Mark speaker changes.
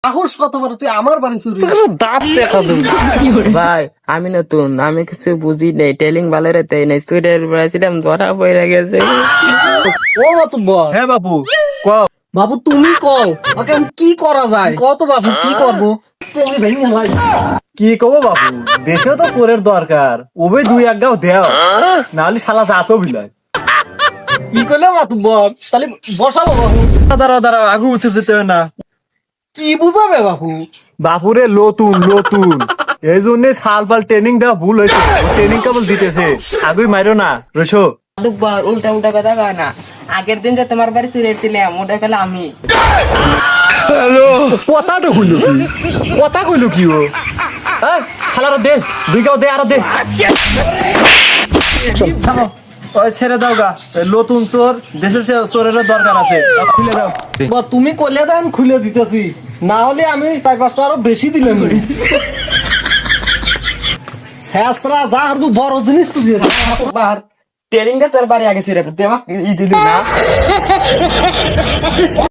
Speaker 1: সাহস কত বড়, তুই আমার বাড়ি চুরি?
Speaker 2: দাঁত চেখা ভাই আমি নতুন, আমি কিছু বুঝি নেই, টেলিং ভালো রেতে নেই, সুইডের বলেছিলাম ধরা পড়ে গেছে।
Speaker 1: ও মাতুব্বর।
Speaker 3: হ্যাঁ বাপু ক।
Speaker 1: বাবু তুমি কও ওকে আমি কি করা যায়, কত বাবু কি করবো? তুমি ভেঙে লাই।
Speaker 3: কি কব বাপু, দেশেও তো চোরের দরকার, ওবে দুই এক গাও দেও, নাহলে শালা জাতো বিলায়।
Speaker 1: কি করলে মাতুব্বর? তাহলে বসাবো বাবু।
Speaker 3: দাঁড়াও দাঁড়াও, আগে উঠে যেতে হবে না।
Speaker 1: কি বুঝাবে বাবু?
Speaker 3: বাপুরে নতুন নতুন, এই জন্য সাল পাল ট্রেনিং দেওয়া ভুল হয়েছে, ট্রেনিং কেবল দিতেছে, আগে মাইরো না রসো।
Speaker 2: দুবার উল্টা উল্টা কথা কয় না, আগের দিন যে তোমার বাড়ি চুরেছিলাম ওটা গেলে আমি।
Speaker 3: কথাটা কইলো কি, কথা কইলো কি ও? শালারা দে, দুই গাও দে, আরো দে। থামো, ওই ছেড়ে দাও গা, এই নতুন চোর, দেশে চোরের দরকার আছে, খুলে দাও।
Speaker 1: বা তুমি কইলে দেন খুলে দিতেছি, না হলে আমি তাই পাঁচটা আরো বেশি দিলাম। শেষরা যা আর বড় জিনিস তুই
Speaker 2: ট্রেনিংটা তোর বাড়ি আগে চুরে দেবা ই দিলি না।